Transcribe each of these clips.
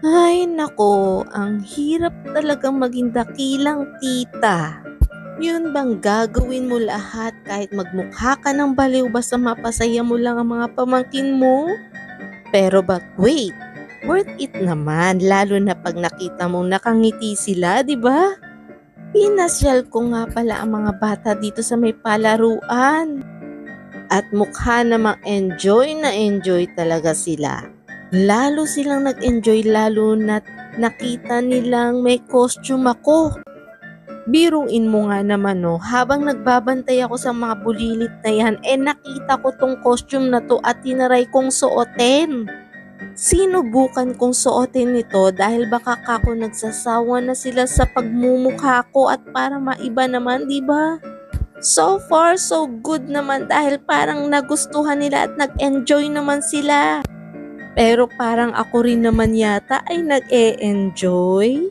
Ay nako, ang hirap talagang maging dakilang tita. Yun bang gagawin mo lahat kahit magmukha ka ng baliw basta mapasaya mo lang ang mga pamangkin mo? But wait, worth it naman lalo na pag nakita mong nakangiti sila, di ba? Pinasyal ko nga pala ang mga bata dito sa may palaruan. At mukha namang enjoy na enjoy talaga sila. Lalo silang nag-enjoy lalo na't nakita nilang may costume ako. Biruin mo nga naman no, habang nagbabantay ako sa mga bulilit na yan, nakita ko tong costume na to at tinaray kong suotin. Sinubukan kong suotin nito dahil baka kako nagsasawa na sila sa pagmumukha ko at para maiba naman, di ba? So far, so good naman dahil parang nagustuhan nila at nag-enjoy naman sila. Pero parang ako rin naman yata ay nag-e-enjoy.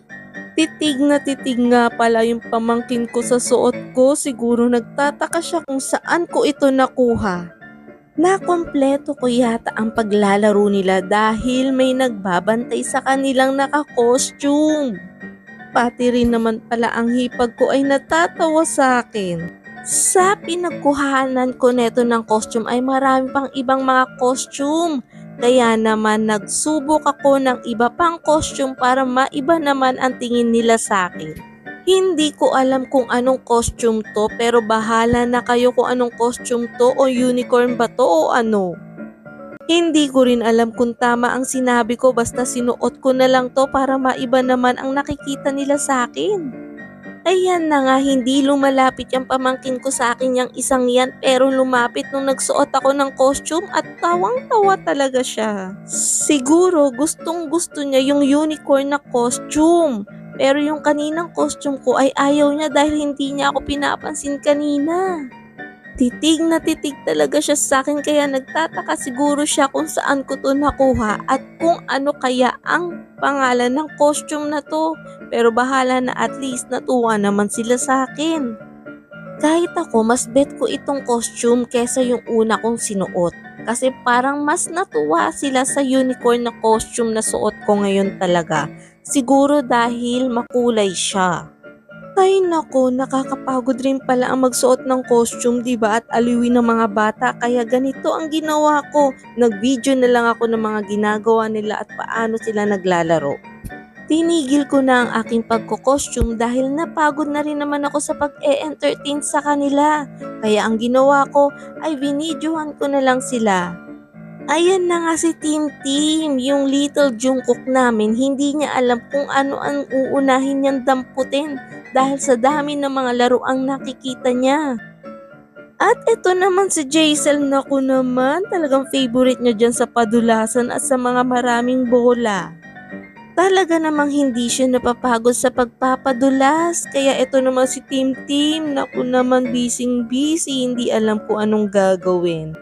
Titig nga pala yung pamangkin ko sa suot ko. Siguro nagtataka siya kung saan ko ito nakuha. Nakompleto ko yata ang paglalaro nila dahil may nagbabantay sa kanilang naka-costume. Pati rin naman pala ang hipag ko ay natatawa sa akin. Sa pinagkuhanan ko neto ng costume ay marami pang ibang mga costume. Kaya naman nagsubok ako ng iba pang costume para maiba naman ang tingin nila sa akin. Hindi ko alam kung anong costume to pero bahala na kayo kung anong costume to o unicorn ba to o ano. Hindi ko rin alam kung tama ang sinabi ko basta sinuot ko na lang to para maiba naman ang nakikita nila sa akin. Ayan na nga, hindi lumalapit yung pamangkin ko sa akin yung isang yan pero lumapit nung nagsuot ako ng costume at tawang-tawa talaga siya. Siguro gustong gusto niya yung unicorn na costume. Pero yung kaninang costume ko ay ayaw niya dahil hindi niya ako pinapansin kanina. Titig na titig talaga siya sa akin kaya nagtataka siguro siya kung saan ko to nakuha at kung ano kaya ang pangalan ng costume na to. Pero bahala na, at least natuwa naman sila sa akin. Kahit ako, mas bet ko itong costume kesa yung una kong sinuot. Kasi parang mas natuwa sila sa unicorn na costume na suot ko ngayon talaga. Siguro dahil makulay siya. Ay nako, nakakapagod rin pala ang magsuot ng costume, 'di ba? At aliwin ng mga bata, kaya ganito ang ginawa ko. Nag-video na lang ako ng mga ginagawa nila at paano sila naglalaro. Tinigil ko na ang aking pagko-costume dahil napagod na rin naman ako sa pag-e-entertain sa kanila. Kaya ang ginawa ko ay binidyohan ko na lang sila. Ayan na nga si Tim Tim, yung little Jungkook namin, hindi niya alam kung ano ang uunahin niyang damputin dahil sa dami ng mga laruang nakikita niya. At ito naman si Jaisel, naku naman, talagang favorite niya dyan sa padulasan at sa mga maraming bola. Talaga namang hindi siya napapagod sa pagpapadulas, kaya ito naman si Tim Tim, naku naman busy, hindi alam kung anong gagawin.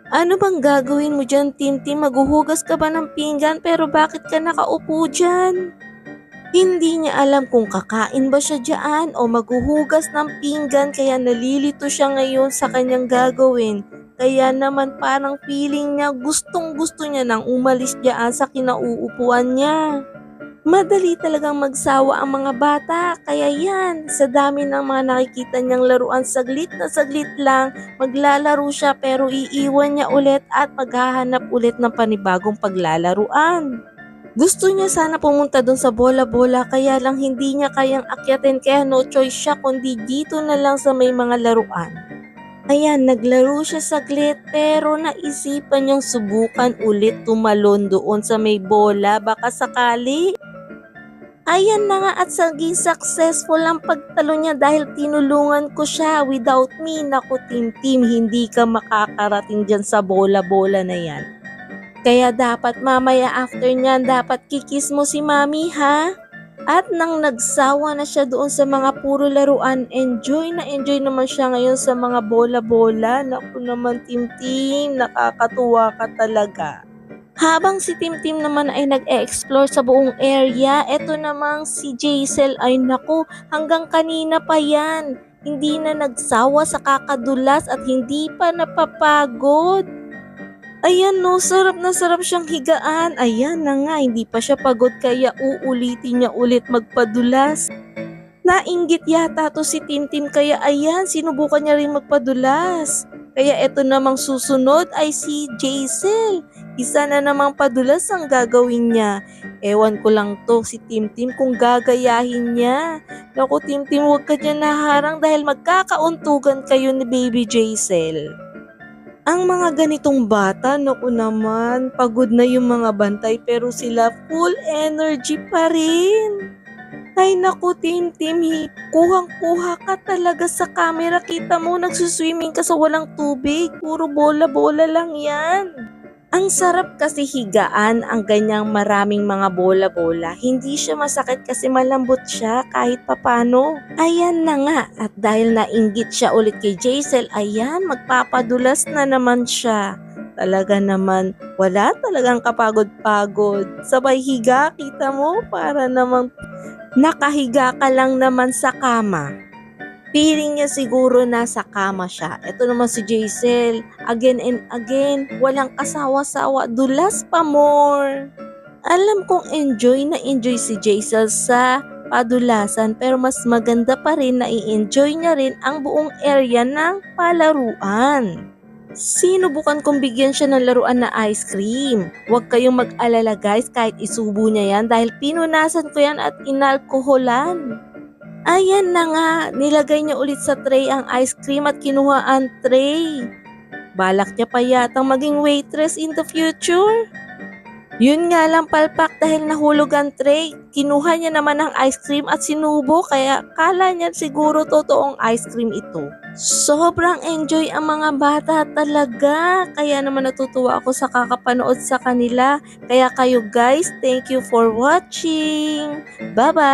Ano bang gagawin mo dyan, Tim Tim? Maghuhugas ka ba ng pinggan pero bakit ka nakaupo dyan? Hindi niya alam kung kakain ba siya dyan o maghuhugas ng pinggan kaya nalilito siya ngayon sa kanyang gagawin. Kaya naman parang feeling niya gustong gusto niya nang umalis dyan sa kinauupuan niya. Madali talagang magsawa ang mga bata, kaya yan, sa dami ng mga nakikita niyang laruan saglit na saglit lang, maglalaro siya pero iiwan niya ulit at maghahanap ulit ng panibagong paglalaruan. Gusto niya sana pumunta dun sa bola-bola kaya lang hindi niya kayang akyatin kaya no choice siya kundi dito na lang sa may mga laruan. Ayan, naglaro siya saglit pero naisipan niyang subukan ulit tumalon doon sa may bola baka sakali. Ayan na nga at naging successful ang pagtalo niya dahil tinulungan ko siya. Without me, naku Tim Tim, hindi ka makakarating dyan sa bola-bola na yan. Kaya dapat mamaya after niyan, dapat kikis mo si mami ha? At nang nagsawa na siya doon sa mga puro laruan, enjoy na enjoy naman siya ngayon sa mga bola-bola. Naku naman Tim Tim, nakakatuwa ka talaga. Habang si Timtim naman ay nag-e-explore sa buong area, eto namang si Jaisel ay naku, hanggang kanina pa yan. Hindi na nagsawa sa kakadulas at hindi pa napapagod. Ayan 'no, sarap na sarap siyang higaan. Ayan na nga, hindi pa siya pagod kaya uulitin niya ulit magpadulas. Nainggit yata 'to si Timtim kaya ayan, sinubukan niya rin magpadulas. Kaya eto namang susunod ay si Jaisel. Isa na namang padulas ang gagawin niya. Ewan ko lang 'to si Timtim kung gagayahin niya. Naku Timtim, huwag ka diyan haharang dahil magkakauntugan kayo ni Baby Jaisel. Ang mga ganitong bata, naku naman, pagod na yung mga bantay pero sila full energy pa rin. Ay naku, Timtim, kuhang-kuha ka talaga sa camera. Kita mo, nagsuswimming ka sa walang tubig. Puro bola-bola lang yan. Ang sarap kasi higaan ang ganyang maraming mga bola-bola. Hindi siya masakit kasi malambot siya kahit papano. Ayan na nga, at dahil nainggit siya ulit kay Jaisel, ayan, magpapadulas na naman siya. Talaga naman, wala talagang kapagod-pagod. Sabay higa, kita mo, para namang nakahiga ka lang naman sa kama. Feeling niya siguro nasa kama siya. Ito naman si Jaisel, again and again, walang kasawa-sawa, dulas pa more. Alam kong enjoy na enjoy si Jaisel sa padulasan pero mas maganda pa rin na i-enjoy niya rin ang buong area ng palaruan. Sinubukan kong bigyan siya ng laruan na ice cream. Huwag kayong mag-alala guys kahit isubo niya yan dahil pinunasan ko yan at inalkoholan. Ayan na nga, nilagay niya ulit sa tray ang ice cream at kinuha ang tray. Balak niya pa yatang maging waitress in the future. Yun nga lang palpak dahil nahulog ang tray. Kinuha niya naman ang ice cream at sinubo kaya kala niya siguro totoong ice cream ito. Sobrang enjoy ang mga bata talaga. Kaya naman natutuwa ako sa kakapanood sa kanila. Kaya kayo guys, thank you for watching. Bye-bye!